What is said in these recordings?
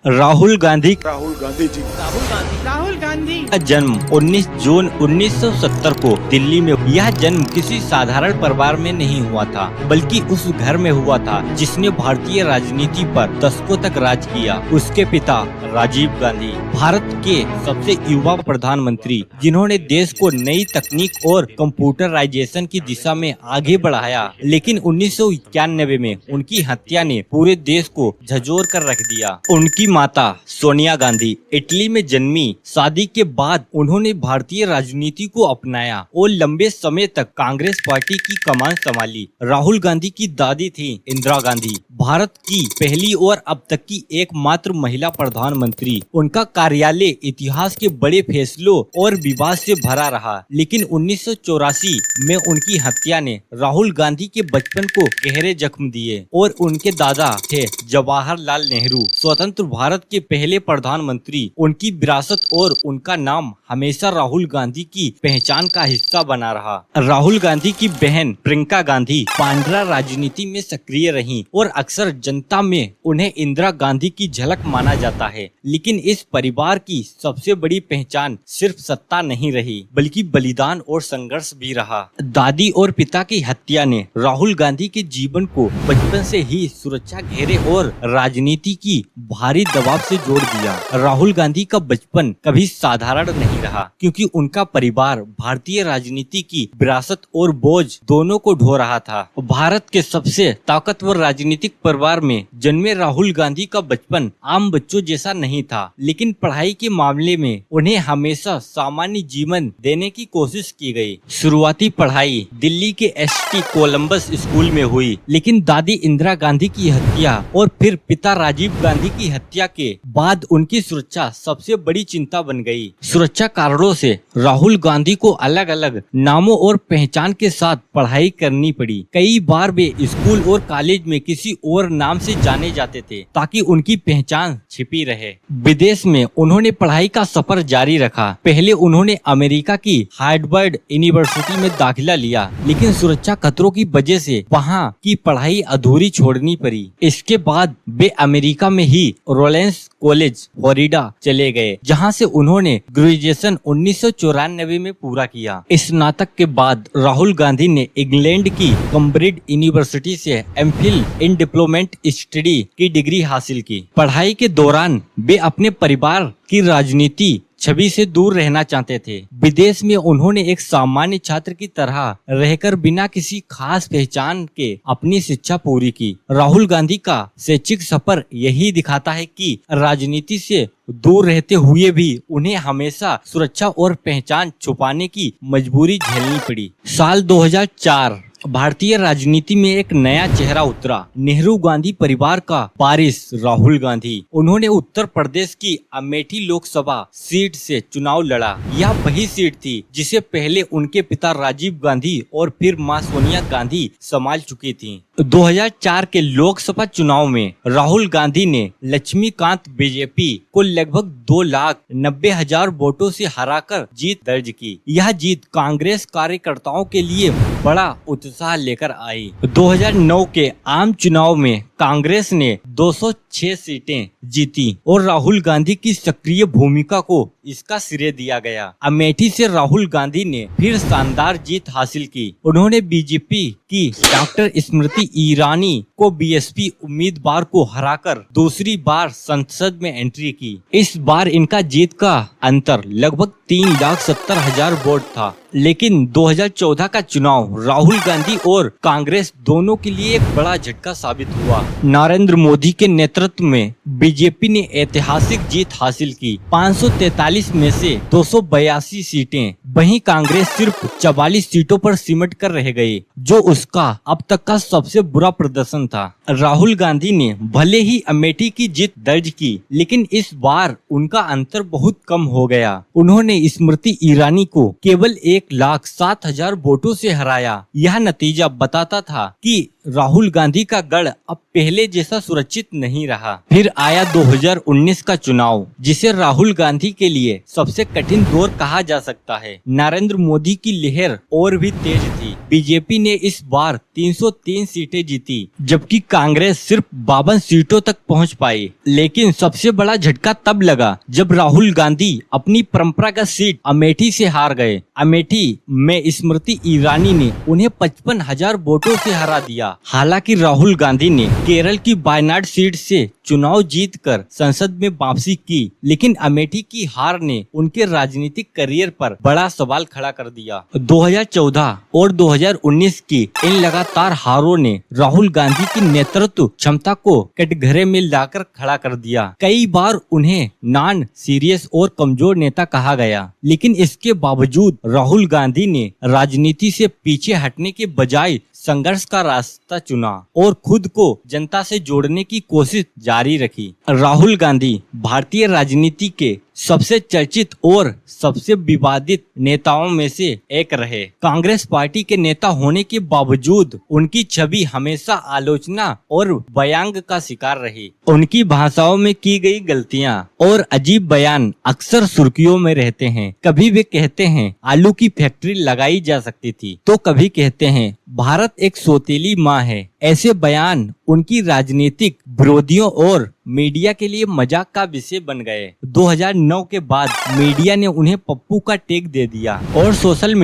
राहुल गांधी जी राहुल गांधी का जन्म 19 जून 1970 को दिल्ली में। यह जन्म किसी साधारण परिवार में नहीं हुआ था, बल्कि उस घर में हुआ था जिसने भारतीय राजनीति पर दशकों तक राज किया। उसके पिता राजीव गांधी भारत के सबसे युवा प्रधानमंत्री, जिन्होंने देश को नई तकनीक और कंप्यूटराइजेशन की दिशा में आगे बढ़ाया। लेकिन 1991 में उनकी हत्या ने पूरे देश को झंझोर कर रख दिया। उनकी माता सोनिया गांधी इटली में जन्मी। शादी के बाद उन्होंने भारतीय राजनीति को अपनाया और लंबे समय तक कांग्रेस पार्टी की कमान संभाली। राहुल गांधी की दादी थी इंदिरा गांधी, भारत की पहली और अब तक की एकमात्र महिला प्रधानमंत्री। उनका कार्यालय इतिहास के बड़े फैसलों और विवाद से भरा रहा, लेकिन 1984 में उनकी हत्या ने राहुल गांधी के बचपन को गहरे जख्म दिए। और उनके दादा थे जवाहरलाल नेहरू, स्वतंत्र भारत के पहले प्रधानमंत्री। उनकी विरासत और उनका नाम हमेशा राहुल गांधी की पहचान का हिस्सा बना रहा। राहुल गांधी की बहन प्रियंका गांधी पांड्रा राजनीति में सक्रिय रहीं और अक्सर जनता में उन्हें इंदिरा गांधी की झलक माना जाता है। लेकिन इस परिवार की सबसे बड़ी पहचान सिर्फ सत्ता नहीं रही, बल्कि बलिदान और संघर्ष भी रहा। दादी और पिता की हत्या ने राहुल गांधी के जीवन को बचपन से ही सुरक्षा घेरे और राजनीति की भारी दबाव से जोड़ दिया। राहुल गांधी का बचपन कभी साधारण नहीं रहा, क्योंकि उनका परिवार भारतीय राजनीति की विरासत और बोझ दोनों को ढो रहा था। भारत के सबसे ताकतवर राजनीतिक परिवार में जन्मे राहुल गांधी का बचपन आम बच्चों जैसा नहीं था, लेकिन पढ़ाई के मामले में उन्हें हमेशा सामान्य जीवन देने की कोशिश की गई। शुरुआती पढ़ाई दिल्ली के एसटी कोलंबस स्कूल में हुई, लेकिन दादी इंदिरा गांधी की हत्या और फिर पिता राजीव गांधी की हत्या के बाद उनकी सुरक्षा सबसे बड़ी चिंता बन गई। सुरक्षा कारणों से राहुल गांधी को अलग अलग नामों और पहचान के साथ पढ़ाई करनी पड़ी। कई बार वे स्कूल और कॉलेज में किसी और नाम से जाने जाते थे, ताकि उनकी पहचान छिपी रहे। विदेश में उन्होंने पढ़ाई का सफर जारी रखा। पहले उन्होंने अमेरिका की हार्वर्ड यूनिवर्सिटी में दाखिला लिया, लेकिन सुरक्षा खतरों की वजह से वहां की पढ़ाई अधूरी छोड़नी पड़ी। इसके बाद वे अमेरिका में ही रोलेंस कॉलेज फ्लोरिडा चले गए, जहां से उन्होंने ग्रेजुएशन 1994 में पूरा किया। स्नातक के बाद राहुल गांधी ने इंग्लैंड की कैम्ब्रिज यूनिवर्सिटी से एमफिल इन डिप्लोमेट स्टडी की डिग्री हासिल की। पढ़ाई के दौरान वे अपने परिवार की राजनीति छवि से दूर रहना चाहते थे। विदेश में उन्होंने एक सामान्य छात्र की तरह रहकर बिना किसी खास पहचान के अपनी शिक्षा पूरी की। राहुल गांधी का शैक्षिक सफर यही दिखाता है कि राजनीति से दूर रहते हुए भी उन्हें हमेशा सुरक्षा और पहचान छुपाने की मजबूरी झेलनी पड़ी। साल 2004 भारतीय राजनीति में एक नया चेहरा उतरा। नेहरू गांधी परिवार का वारिस राहुल गांधी। उन्होंने उत्तर प्रदेश की अमेठी लोकसभा सीट से चुनाव लड़ा। यह वही सीट थी जिसे पहले उनके पिता राजीव गांधी और फिर मां सोनिया गांधी संभाल चुकी थीं। 2004 के लोकसभा चुनाव में राहुल गांधी ने लक्ष्मीकांत बीजेपी को लगभग 2,90,000 वोटों से हराकर जीत दर्ज की। यह जीत कांग्रेस कार्यकर्ताओं के लिए बड़ा उत्साह लेकर आई। 2009 के आम चुनाव में कांग्रेस ने 206 सीटें जीती और राहुल गांधी की सक्रिय भूमिका को इसका श्रेय दिया गया। अमेठी से राहुल गांधी ने फिर शानदार जीत हासिल की। उन्होंने बीजेपी की डॉक्टर स्मृति ईरानी को बीएसपी उम्मीदवार को हराकर दूसरी बार संसद में एंट्री की। इस बार इनका जीत का अंतर लगभग 3,70,000 वोट था। लेकिन 2014 का चुनाव राहुल गांधी और कांग्रेस दोनों के लिए एक बड़ा झटका साबित हुआ। नरेंद्र मोदी के नेतृत्व में बीजेपी ने ऐतिहासिक जीत हासिल की, 543 में से 282 सीटें। वहीं कांग्रेस सिर्फ 44 सीटों पर सिमट कर रह गई, जो उसका अब तक का सबसे बुरा प्रदर्शन था। राहुल गांधी ने भले ही अमेठी की जीत दर्ज की, लेकिन इस बार उनका अंतर बहुत कम हो गया। उन्होंने स्मृति ईरानी को केवल 1 1,07,000 वोटों से हराया। यह नतीजा बताता था कि राहुल गांधी का गढ़ अब पहले जैसा सुरक्षित नहीं रहा। फिर आया 2019 का चुनाव, जिसे राहुल गांधी के लिए सबसे कठिन दौर कहा जा सकता है। नरेंद्र मोदी की लहर और भी तेज थी। बीजेपी ने इस बार 303 सीटें जीती, जबकि कांग्रेस सिर्फ 52 सीटों तक पहुंच पाई। लेकिन सबसे बड़ा झटका तब लगा जब राहुल गांधी अपनी परंपरागत सीट अमेठी से हार गए। अमेठी में स्मृति ईरानी ने उन्हें 55,000 वोटों से हरा दिया। हालांकि राहुल गांधी ने केरल की वायनाड सीट से चुनाव जीतकर संसद में वापसी की, लेकिन अमेठी की हार ने उनके राजनीतिक करियर पर बड़ा सवाल खड़ा कर दिया। 2014 और 2019 की इन लगातार हारों ने राहुल गांधी की नेतृत्व क्षमता को कटघरे में लाकर खड़ा कर दिया। कई बार उन्हें नॉन सीरियस और कमजोर नेता कहा गया, लेकिन इसके बावजूद राहुल गांधी ने राजनीति से पीछे हटने के बजाय संघर्ष का रास्ता चुना और खुद को जनता से जोड़ने की कोशिश जारी रखी। राहुल गांधी भारतीय राजनीति के सबसे चर्चित और सबसे विवादित नेताओं में से एक रहे। कांग्रेस पार्टी के नेता होने के बावजूद उनकी छवि हमेशा आलोचना और व्यंग का शिकार रही। उनकी भाषाओं में की गई गलतियां और अजीब बयान अक्सर सुर्खियों में रहते हैं। कभी वे कहते हैं आलू की फैक्ट्री लगाई जा सकती थी, तो कभी कहते हैं भारत एक सौतेली माँ है। ऐसे बयान उनकी राजनीतिक विरोधियों और मीडिया के लिए मजाक का विषय बन गए। 2009 के बाद मीडिया ने उन्हें पप्पू का टैग दे दिया और सोशल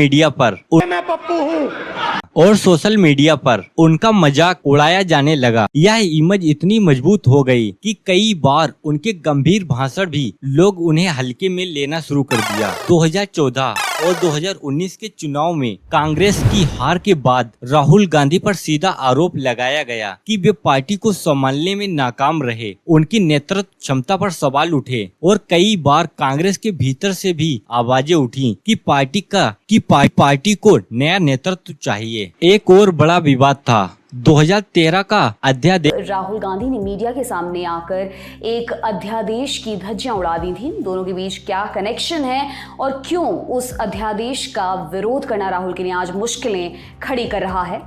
मीडिया पर उनका मजाक उड़ाया जाने लगा। यह इमेज इतनी मजबूत हो गई कि कई बार उनके गंभीर भाषण भी लोग उन्हें हल्के में लेना शुरू कर दिया। 2014 और 2019 के चुनाव में कांग्रेस की हार के बाद राहुल गांधी पर सीधा आरोप लगाया गया कि वे पार्टी को संभालने में नाकाम रहे। उनकी नेतृत्व क्षमता पर सवाल उठे और कई बार कांग्रेस के भीतर से भी आवाजें उठी कि पार्टी को नया नेतृत्व चाहिए। एक और बड़ा विवाद था 2013 का अध्यादेश। राहुल गांधी ने मीडिया के सामने आकर एक अध्यादेश की धज्जियां उड़ा दी थी। दोनों के बीच क्या कनेक्शन है और क्यों उस अध्यादेश का विरोध करना राहुल के लिए आज मुश्किलें खड़ी कर रहा है?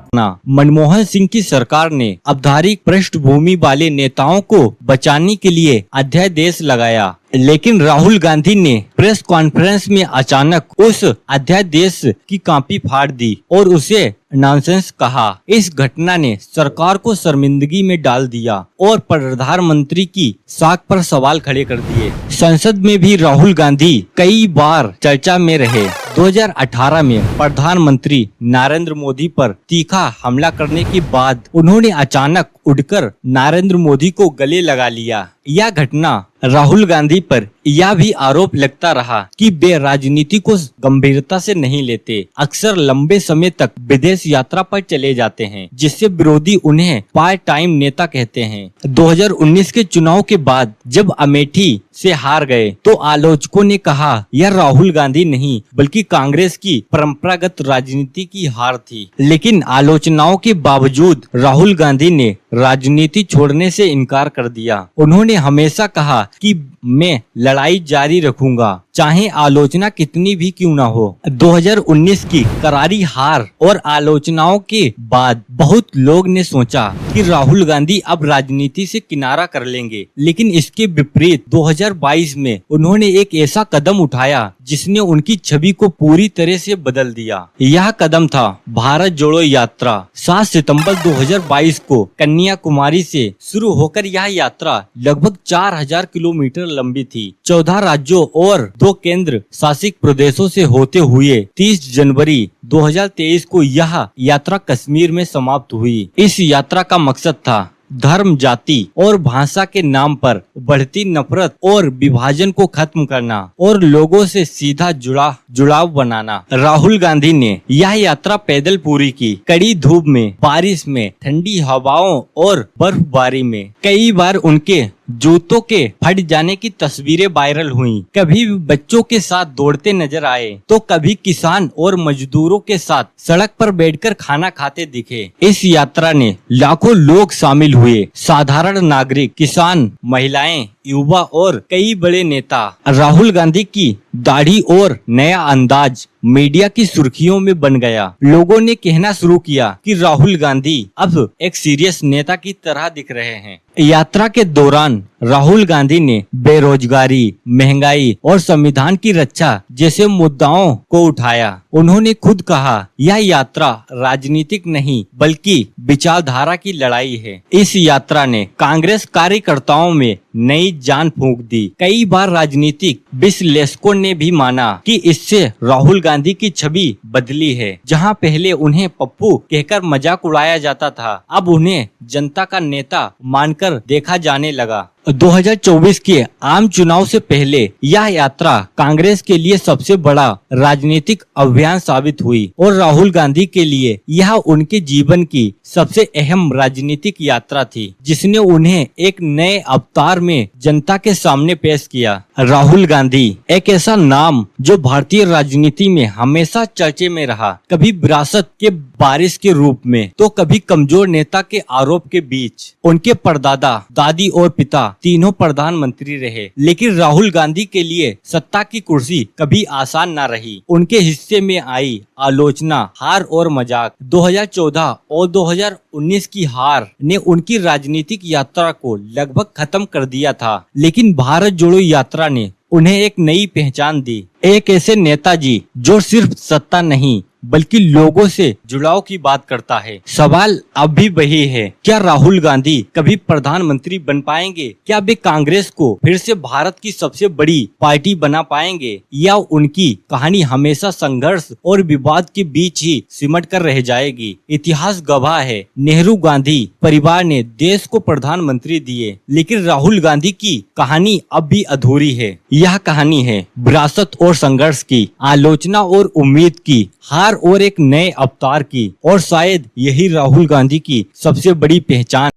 मनमोहन सिंह की सरकार ने अपराधिक पृष्ठभूमि वाले नेताओं को बचाने के लिए अध्यादेश लगाया, लेकिन राहुल गांधी ने प्रेस कॉन्फ्रेंस में अचानक उस अध्यादेश की कॉपी फाड़ दी और उसे नॉनसेंस कहा। इस घटना ने सरकार को शर्मिंदगी में डाल दिया और प्रधानमंत्री की साख पर सवाल खड़े कर दिए। संसद में भी राहुल गांधी कई बार चर्चा में रहे। 2018 में प्रधानमंत्री नरेंद्र मोदी पर तीखा हमला करने के बाद उन्होंने अचानक उठकर नरेंद्र मोदी को गले लगा लिया। यह घटना राहुल गांधी पर यह भी आरोप लगता रहा कि वे राजनीति को गंभीरता से नहीं लेते। अक्सर लंबे समय तक विदेश यात्रा पर चले जाते हैं, जिससे विरोधी उन्हें पार्ट टाइम नेता कहते हैं। 2019 के चुनाव के बाद जब अमेठी से हार गए तो आलोचकों ने कहा यह राहुल गांधी नहीं बल्कि कांग्रेस की परंपरागत राजनीति की हार थी। लेकिन आलोचनाओं के बावजूद राहुल गांधी ने राजनीति छोड़ने से इनकार कर दिया। उन्होंने हमेशा कहा कि मैं लड़ाई जारी रखूंगा, चाहे आलोचना कितनी भी क्यों ना हो। 2019 की करारी हार और आलोचनाओं के बाद बहुत लोग ने सोचा कि राहुल गांधी अब राजनीति से किनारा कर लेंगे, लेकिन इसके विपरीत 2022 में उन्होंने एक ऐसा कदम उठाया जिसने उनकी छवि को पूरी तरह से बदल दिया। यह कदम था भारत जोड़ो यात्रा। 7 सितंबर 2022 को कन्याकुमारी से शुरू होकर यह यात्रा लगभग 4000 किलोमीटर लंबी थी। 14 राज्यों और 2 केंद्र शासित प्रदेशों से होते हुए 30 जनवरी 2023 को यह यात्रा कश्मीर में समाप्त हुई। इस यात्रा का मकसद था धर्म, जाति और भाषा के नाम पर बढ़ती नफरत और विभाजन को खत्म करना और लोगों से सीधा जुड़ाव बनाना। राहुल गांधी ने यह यात्रा पैदल पूरी की, कड़ी धूप में, बारिश में, ठंडी हवाओं और बर्फबारी में। कई बार उनके जूतों के फट जाने की तस्वीरें वायरल हुईं। कभी बच्चों के साथ दौड़ते नजर आए तो कभी किसान और मजदूरों के साथ सड़क पर बैठकर खाना खाते दिखे। इस यात्रा ने लाखों लोग शामिल हुए, साधारण नागरिक, किसान, महिलाएं, युवा और कई बड़े नेता। राहुल गांधी की दाढ़ी और नया अंदाज मीडिया की सुर्खियों में बन गया। लोगों ने कहना शुरू किया कि राहुल गांधी अब एक सीरियस नेता की तरह दिख रहे हैं। यात्रा के दौरान राहुल गांधी ने बेरोजगारी, महंगाई और संविधान की रक्षा जैसे मुद्दाओं को उठाया। उन्होंने खुद कहा, यह यात्रा राजनीतिक नहीं बल्कि विचारधारा की लड़ाई है। इस यात्रा ने कांग्रेस कार्यकर्ताओं में नई जान फूंक दी। कई बार राजनीतिक विश्लेषकों ने भी माना कि इससे राहुल गांधी की छवि बदली है। जहां पहले उन्हें पप्पू कहकर मजाक उड़ाया जाता था, अब उन्हें जनता का नेता मानकर देखा जाने लगा। 2024 के आम चुनाव से पहले यह यात्रा कांग्रेस के लिए सबसे बड़ा राजनीतिक अभियान साबित हुई और राहुल गांधी के लिए यह उनके जीवन की सबसे अहम राजनीतिक यात्रा थी, जिसने उन्हें एक नए अवतार में जनता के सामने पेश किया। राहुल गांधी एक ऐसा नाम जो भारतीय राजनीति में हमेशा चर्चे में रहा, कभी विरासत के वारिस के रूप में तो कभी कमजोर नेता के आरोप के बीच। उनके परदादा, दादी और पिता तीनों प्रधानमंत्री रहे, लेकिन राहुल गांधी के लिए सत्ता की कुर्सी कभी आसान न रही। उनके हिस्से में आई आलोचना, हार और मजाक। 2014 और 2019 की हार ने उनकी राजनीतिक यात्रा को लगभग खत्म कर दिया था, लेकिन भारत जोड़ो यात्रा ने उन्हें एक नई पहचान दी। एक ऐसे नेताजी जो सिर्फ सत्ता नहीं बल्कि लोगों से जुड़ाव की बात करता है। सवाल अब भी वही है, क्या राहुल गांधी कभी प्रधानमंत्री बन पाएंगे? क्या वे कांग्रेस को फिर से भारत की सबसे बड़ी पार्टी बना पाएंगे, या उनकी कहानी हमेशा संघर्ष और विवाद के बीच ही सिमट कर रह जाएगी? इतिहास गवाह है, नेहरू गांधी परिवार ने देश को प्रधानमंत्री दिए, लेकिन राहुल गांधी की कहानी अब भी अधूरी है। यह कहानी है विरासत और संघर्ष की, आलोचना और उम्मीद की, हार और एक नए अवतार की, और शायद यही राहुल गांधी की सबसे बड़ी पहचान